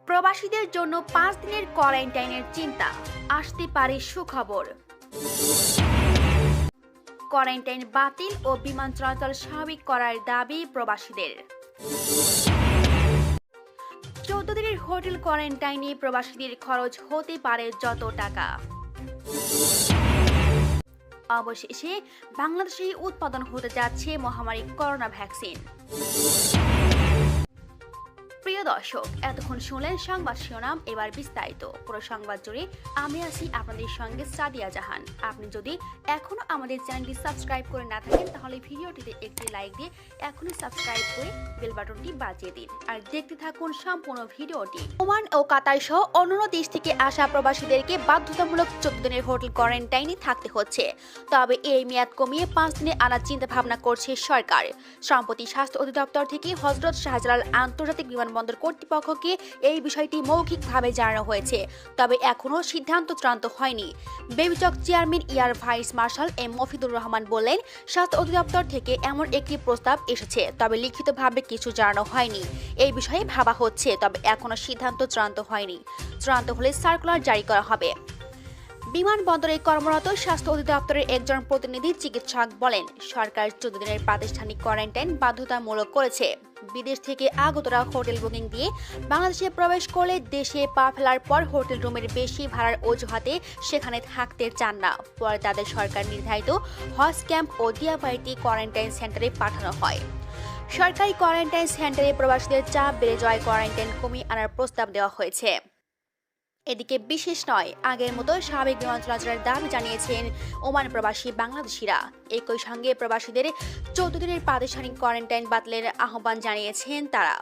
প্রবাসীদের জন্য ৫ দিনের কোয়ারেন্টাইনের চিন্তা, আসতে পারে সুখবর। কোয়ারেন্টাইন বাতিল ও বিমান চলাচল স্বাভাবিক করার দাবি প্রবাসীদের। ১৪ দিনের হোটেল কোয়ারেন্টাইনে প্রবাসীদের খরচ হতে পারে যত টাকা। অবশেষে বাংলাদেশে উৎপাদন হতে যাচ্ছে মহামারী করোনা ভ্যাকসিন। প্রিয় দর্শক, এতক্ষণ শুনলেন সংবাদ শিরোনাম, এবার বিস্তারিত। পুরো সংবাদ জুড়ে আমি আছি আপনাদের সঙ্গে সাদিয়া জাহান। আপনি যদি এখনো আমাদের চ্যানেলটি সাবস্ক্রাইব করে না থাকেন তাহলে ভিডিওটিতে একটি লাইক দিয়ে এখনই সাবস্ক্রাইব করে বেল বাটনটি বাজিয়ে দিন আর দেখতে থাকুন সম্পূর্ণ ভিডিওটি। ওমান ও কাতার সহ অন্যান্য দেশ থেকে আসা প্রবাসীদেরকে বাধ্যতামূলক ১৪ দিনের হোটেল কোয়ারেন্টাইনে থাকতে হচ্ছে। তবে এই মেয়াদ কমিয়ে ৫ দিনে আনার চিন্তা ভাবনা করছে সরকার। সম্প্রতি স্বাস্থ্য অধিদপ্তর থেকে হযরত শাহজালাল আন্তর্জাতিক বিমানবন্দর কর্তৃপক্ষকে এই বিষয়টি মৌখিকভাবে জানানো হয়েছে, তবে এখনও সিদ্ধান্ত চূড়ান্ত হয়নি। বেবিচক chairman air vice marshal M Mofidur Rahman বললেন, স্বাস্থ্য অধিদপ্তর থেকে এমন একটি প্রস্তাব এসেছে, তবে লিখিতভাবে কিছু জানানো হয়নি। এই বিষয়ে ভাবা হচ্ছে, তবে এখনও সিদ্ধান্ত চূড়ান্ত হয়নি। চূড়ান্ত হলে সার্কুলার জারি করা হবে। বিমানবন্দরে কর্মরত স্বাস্থ্য অধিদপ্তরের একজন প্রতিনিধি চিকিৎসক বলেন, সরকার ১৪ দিনের প্রাতিষ্ঠানিক কোয়ারেন্টাইন বাধ্যতামূলক করেছে। বিদেশ থেকে আগতরা হোটেল বুকিং দিয়ে বাংলাদেশে প্রবেশ করলে দেশে পা ফেলার পর হোটেল রুমের বেশি ভাড়ার অজুহাতে সেখানে থাকতে চান না। পরে তাদের সরকার নির্ধারিত হজ ক্যাম্প ও দিয়াবাড়িতে কোয়ারেন্টাইন সেন্টারে পাঠানো হয়। সরকারি কোয়ারেন্টাইন সেন্টারে প্রবাসীদের চাপ বেড়ে যাওয়ায় কোয়ারেন্টাইন কমিয়ে আনার প্রস্তাব দেওয়া হয়েছে। এদিকে বিশেষ নয়, আগের মতো স্বাভাবিক বিমান চলাচলের দাবি জানিয়েছেন ওমান প্রবাসী বাংলাদেশিরা। একই সঙ্গে প্রবাসীদের ১৪ দিনের প্রাতিষ্ঠানিক কোয়ারেন্টাইন বাতিলের আহ্বান জানিয়েছেন তারা।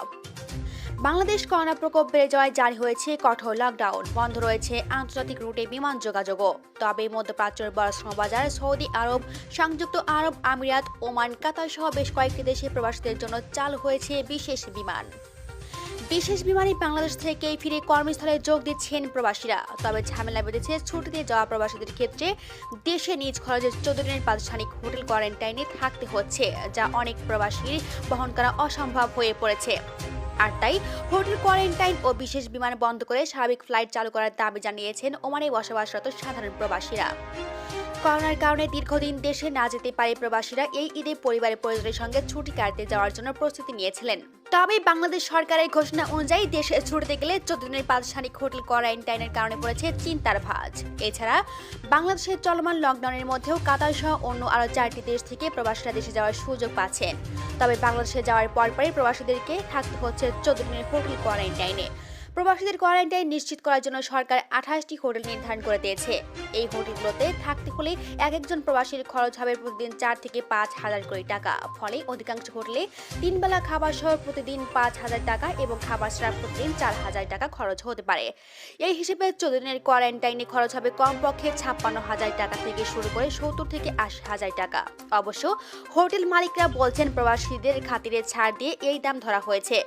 বাংলাদেশ করোনা প্রকোপ বেড়ে যাওয়ায় জারি হয়েছে কঠোর লকডাউন, বন্ধ রয়েছে আন্তর্জাতিক রুটে বিমান যোগাযোগও। তবে মধ্যপ্রাচ্যের বড় শ্রমবাজার সৌদি আরব, সংযুক্ত আরব আমিরাত, ওমান, কাতার সহ বেশ কয়েকটি দেশে প্রবাসীদের জন্য চালু হয়েছে বিশেষ বিমান। বিশেষ বিমানে বাংলাদেশ থেকে ফিরে কর্মস্থলে যোগ দিচ্ছেন প্রবাসীরা। তবে ঝামেলা বেঁধেছে ছুটিতে যাওয়া প্রবাসীদের ক্ষেত্রে। দেশে নিজ খরচে ১৪ দিনের প্রাতিষ্ঠানিক হোটেল কোয়ারেন্টাইনে থাকতে হচ্ছে, যা অনেক প্রবাসীর বহন করা অসম্ভব হয়ে পড়েছে। আর তাই হোটেল কোয়ারেন্টাইন ও বিশেষ বিমান বন্ধ করে স্বাভাবিক ফ্লাইট চালু করার দাবি জানিয়েছেন ওমানে বসবাসরত সাধারণ প্রবাসীরা। করোনার কারণে দীর্ঘদিন দেশে না যেতে পারে প্রবাসীরা এই ঈদে পরিবারের পরিজনের সঙ্গে ছুটি কাটাতে যাওয়ার জন্য প্রস্তুতি নিয়েছিলেন। তবে বাংলাদেশ সরকারের ঘোষণা অনুযায়ী দেশে ছুটিতে গেলে ১৪ দিনের প্রাতিষ্ঠানিক হোটেল কোয়ারেন্টাইনের কারণে পড়েছে চিন্তার ভাঁজ। এছাড়া বাংলাদেশের চলমান লকডাউনের মধ্যেও কাতার সহ অন্য আরও ৪টি দেশ থেকে প্রবাসীরা দেশে যাওয়ার সুযোগ পাচ্ছেন। তবে বাংলাদেশে যাওয়ার পরপরই প্রবাসীদেরকে থাকতে হচ্ছে ১৪ দিনের হোটেল কোয়ারেন্টাইনে। প্রবাসীদের কোয়ারেন্টাইন নিশ্চিত করার জন্য সরকার ২৮টি হোটেল নির্ধারণ করে দিয়েছে। এই হোটেলগুলোতে থাকতে হলে একজন প্রবাসীর খরচ হবে প্রতিদিন ৪ থেকে ৫ হাজার করে টাকা। ফলে অধিকাংশ হোটেলে ৩ বেলা খাবার সহ প্রতিদিন ৫,০০০ টাকা এবং খাবার ছাড়া প্রতিদিন ৪,০০০ টাকা খরচ হতে পারে। এই হিসেবে ১৪ দিনের কোয়ারেন্টাইনে খরচ হবে কমপক্ষে ৫৬,০০০ টাকা থেকে শুরু করে ৭০ থেকে ৮০,০০০ টাকা। অবশ্য হোটেল মালিকরা বলছেন, প্রবাসীদের খাতিরে ছাড় দিয়ে এই দাম ধরা হয়েছে।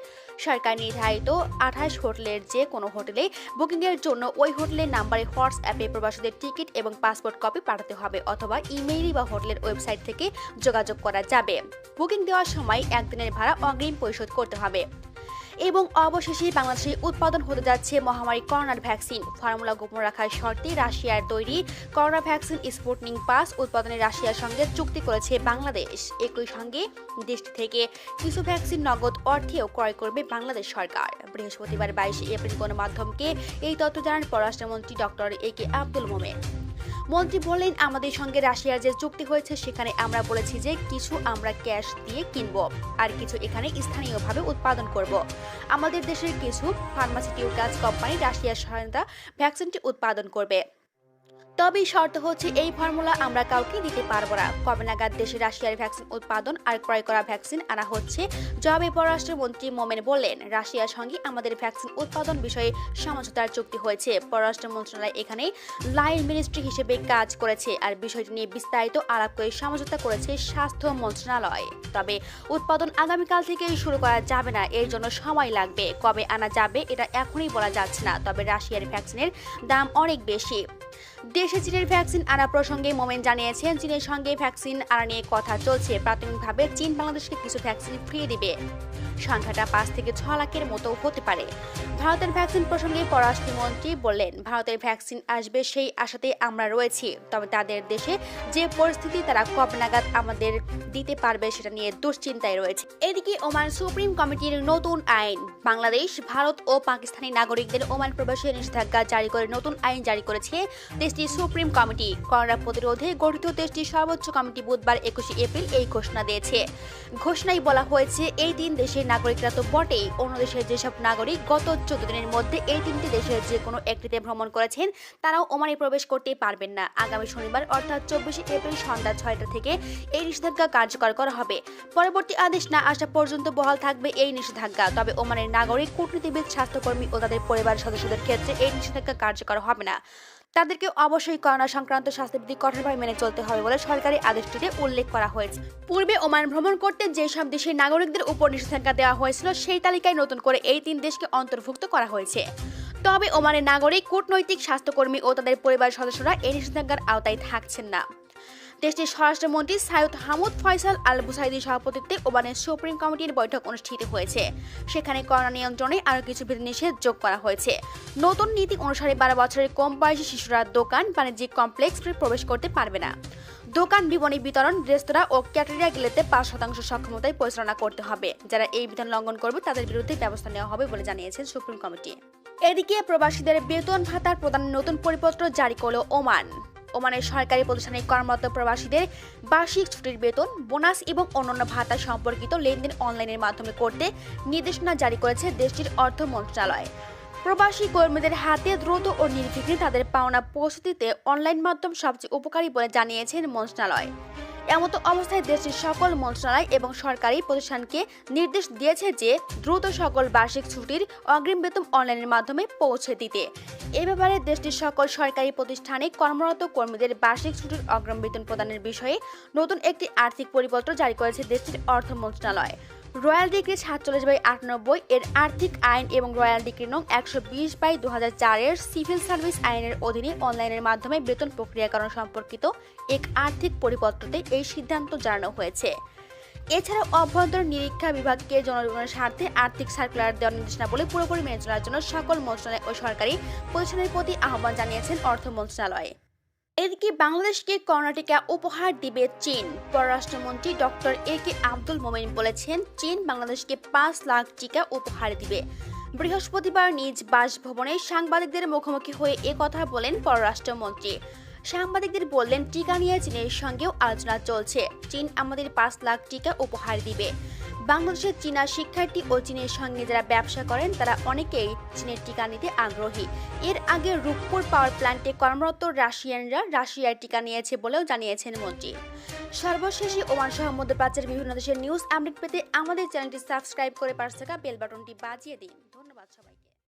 সরকার নির্ধারিত ২৮ হোটেলের যে কোনো হোটেলে বুকিংয়ের জন্য ওই হোটেলের নাম্বারে হোয়াটসঅ্যাপে প্রবাসীদের টিকিট এবং পাসপোর্ট কপি পাঠাতে হবে, অথবা ইমেইলে বা হোটেলের ওয়েবসাইট থেকে যোগাযোগ করা যাবে। বুকিং দেওয়ার সময় একদিনের ভাড়া অগ্রিম পরিশোধ করতে হবে। এবং অবশেষে বাংলাদেশে উৎপাদন হতে যাচ্ছে মহামারী করোনার ভ্যাকসিন। ফর্মুলা গোপন রাখার শর্তে রাশিয়ার তৈরি করোনা ভ্যাকসিন স্পুটনিক ৫ উৎপাদনে রাশিয়ার সঙ্গে চুক্তি করেছে বাংলাদেশ। একই সঙ্গে দেশটি থেকে কিছু ভ্যাকসিন নগদ অর্থেও ক্রয় করবে বাংলাদেশ সরকার। বৃহস্পতিবার ২২ এপ্রিল গণমাধ্যমকে এই তথ্য জানান পররাষ্ট্রমন্ত্রী ডক্টর এ.কে আব্দুল মোমেন। মন্ত্রী বললেন, আমাদের সঙ্গে রাশিয়ার যে চুক্তি হয়েছে সেখানে আমরা বলেছি যে কিছু আমরা ক্যাশ দিয়ে কিনব, আর কিছু এখানে স্থানীয়ভাবে উৎপাদন করব। আমাদের দেশের কিছু ফার্মাসিউটিক্যালস কোম্পানি রাশিয়ার সহায়তা ভ্যাকসিনটি উৎপাদন করবে। তবে শর্ত হচ্ছে এই ফর্মুলা আমরা কাউকে দিতে পারবো না। কবে নাগাদ দেশে রাশিয়ার ভ্যাকসিন উৎপাদন আর ক্রয় করা ভ্যাকসিন আনা হচ্ছে জবাবে পররাষ্ট্রমন্ত্রী মোমেন বললেন, রাশিয়ার সঙ্গে আমাদের ভ্যাকসিন উৎপাদন বিষয়ে সমঝোতার চুক্তি হয়েছে। পররাষ্ট্র মন্ত্রণালয় এখানে লাইন মিনিস্ট্রি হিসেবে কাজ করেছে, আর বিষয়টি নিয়ে বিস্তারিত আলাপ করে সমঝোতা করেছে স্বাস্থ্য মন্ত্রণালয়। তবে উৎপাদন আগামীকাল থেকেই শুরু করা যাবে না, এর জন্য সময় লাগবে। কবে আনা যাবে এটা এখনই বলা যাচ্ছে না। তবে রাশিয়ার ভ্যাকসিনের দাম অনেক বেশি। দেশে চীনের ভ্যাকসিন আনা প্রসঙ্গে মোমেন জানিয়েছেন, চীনের সঙ্গে ভ্যাকসিন আনা নিয়ে কথা চলছে। প্রাথমিকভাবে চীন বাংলাদেশকে কিছু ভ্যাকসিন ফ্রি দিবে। সংখ্যাটা 5 থেকে 6 লাখের মতো হতে পারে। ভারতের ভ্যাকসিন প্রসঙ্গে পররাষ্ট্রমন্ত্রী বললেন, ভারতের ভ্যাকসিন আসবে সেই আশাতে আমরা রয়েছি, তবে তাদের দেশে যে পরিস্থিতি তারা কবে নাগাদ আমাদের দিতে পারবে সেটা নিয়ে দুশ্চিন্তায় রয়েছে। এদিকে ওমান সুপ্রিম কমিটির নতুন আইন, বাংলাদেশ, ভারত ও পাকিস্তানি নাগরিকদের ওমান প্রবেশে নিষেধাজ্ঞা জারি করে নতুন আইন জারি করেছে দেশটির সুপ্রিম কমিটি। করোনা প্রতিরোধে গঠিত দেশটির সর্বোচ্চ কমিটি বুধবার 21 এপ্রিল এই ঘোষণা দিয়েছে। ঘোষণায় বলা হয়েছে, এই 3 দেশের নাগরিকরা তো বটেই, অন্য দেশের যেসব নাগরিক গত 14 দিনের মধ্যে এই 3টি দেশের যে কোনো একটিতে ভ্রমণ করেছেন তারাও ওমানে প্রবেশ করতে পারবেন না। আগামী শনিবার অর্থাৎ 24 এপ্রিল সন্ধ্যা 6টা থেকে এই নিষেধাজ্ঞা কার্যকর করা হবে। পরবর্তী আদেশ না আসা পর্যন্ত বহাল থাকবে এই নিষেধাজ্ঞা। তবে ওমানের নাগরিক, কূটনীতিবিদ, স্বাস্থ্যকর্মী ও তাদের পরিবারের সদস্যদের ক্ষেত্রে এই নিষেধাজ্ঞা কার্যকর হবে না। তাদেরকে অবশ্যই করোনা সংক্রান্ত স্বাস্থ্যবিধি কঠোরভাবে মেনে চলতে হবে বলে সরকারি আদেশটিতে উল্লেখ করা হয়েছে। পূর্বে ওমান ভ্রমণ করতে যেসব দেশের নাগরিকদের উপর নিষেধাজ্ঞা দেওয়া হয়েছিল সেই তালিকায় নতুন করে এই 3 দেশকে অন্তর্ভুক্ত করা হয়েছে। তবে ওমানের নাগরিক, কূটনৈতিক, স্বাস্থ্যকর্মী ও তাদের পরিবারের সদস্যরা এই নিষেধাজ্ঞার আওতায় থাকছেন না। দেশটির স্বরাষ্ট্রমন্ত্রী সৈয়দ হামুদ ফয়সাল আল বুসাইদির সভাপতিত্বে ওমানের সুপ্রিম কমিটির বৈঠক অনুষ্ঠিত হয়েছে। সেখানে করোনা নিয়ন্ত্রণে আরও কিছু বিধিনিষেধ যোগ করা হয়েছে। নতুন নীতি অনুসারে 12 বছরের কম বয়সী শিশুরা দোকান, বাণিজ্যিক কমপ্লেক্সে প্রবেশ করতে পারবে না। দোকান, বিপণী বিতরণ, রেস্তোরাঁ ও ক্যাটারিয়া গেলেতে 5% সক্ষমতায় পরিচালনা করতে হবে। যারা এই বিধান লঙ্ঘন করবে তাদের বিরুদ্ধে ব্যবস্থা নেওয়া হবে বলে জানিয়েছেন সুপ্রিম কমিটি। এদিকে প্রবাসীদের বেতন ভাতা প্রদানের নতুন পরিপত্র জারি করল ওমান। ওমানের সরকারি প্রতিষ্ঠানে কর্মরত প্রবাসীদের বার্ষিক ছুটির বেতন, বোনাস এবং অন্যান্য ভাতা সম্পর্কিত লেনদেন অনলাইনের মাধ্যমে করতে নির্দেশনা জারি করেছে দেশটির অর্থ মন্ত্রণালয়। প্রবাসী কর্মীদের হাতে দ্রুত ও নির্বিঘ্নে তাদের পাওনা পৌঁছে দিতে অনলাইন মাধ্যম সবচেয়ে উপকারী বলে জানিয়েছেন মন্ত্রণালয়। এমতো অবস্থায় দেশটির সকল মন্ত্রণালয় এবং সরকারি প্রতিষ্ঠানকে নির্দেশ দিয়েছে যে দ্রুত সকল বার্ষিক ছুটির অগ্রিম বেতন অনলাইনের মাধ্যমে পৌঁছে দিতে। এ ব্যাপারে দেশটির সকল সরকারি প্রতিষ্ঠানে কর্মরত কর্মীদের বার্ষিক ছুটির অগ্রিম বেতন প্রদানের বিষয়ে নতুন একটি আর্থিক পরিপত্র জারি করেছে দেশটির অর্থ মন্ত্রণালয়। রয়্যাল ডিক্রি 47/98 এর আর্থিক আইন এবং রয়্যাল ডিক্রি নং 120/2004 এর সিভিল সার্ভিস আইনের অধীনে অনলাইনের মাধ্যমে বেতন প্রক্রিয়াকরণ সম্পর্কিত এক আর্থিক পরিপত্রতে এই সিদ্ধান্ত জানানো হয়েছে। এছাড়াও অভ্যন্তরীণ নিরীক্ষা বিভাগকে জনগণের স্বার্থে আর্থিক সার্কুলার দেওয়ার নির্দেশনাবলী পুরোপুরি মেনে চলার জন্য সকল মন্ত্রণালয় ও সরকারি প্রতিষ্ঠানের প্রতি আহ্বান জানিয়েছেন অর্থ মন্ত্রণালয়। এদিকে বাংলাদেশকে করোনা টিকা উপহার দিবে চীন। পররাষ্ট্রমন্ত্রী ডক্টর একে আব্দুল মোমেন বলেছেন, চীন বাংলাদেশকে 5 লাখ টিকা উপহার দিবে। বৃহস্পতিবার নিজ বাসভবনে সাংবাদিকদের মুখোমুখি হয়ে কথা বলেন পররাষ্ট্রমন্ত্রী। সাংবাদিকদের বললেন, টিকা নিয়ে চীনের সঙ্গেও আলোচনা চলছে। চীন আমাদের 5 লাখ টিকা উপহার দিবে। বাংলাদেশের চীনা শিক্ষার্থী ও চীনের সঙ্গে যারা ব্যবসা করেন তারা অনেকেই চীনের টিকা নিতে আগ্রহী। এর আগে রূপপুর পাওয়ার প্ল্যান্টে কর্মরত রাশিয়ানরা রাশিয়ার টিকা নিয়েছে বলেও জানিয়েছেন মন্ত্রী। সর্বশেষে ওমান সহ মধ্যপ্রাচ্যের বিভিন্ন দেশের নিউজ আপডেট পেতে আমাদের চ্যানেলটি সাবস্ক্রাইব করে পাশে থাকা বেল বাটনটি বাজিয়ে দিন। ধন্যবাদ সবাইকে।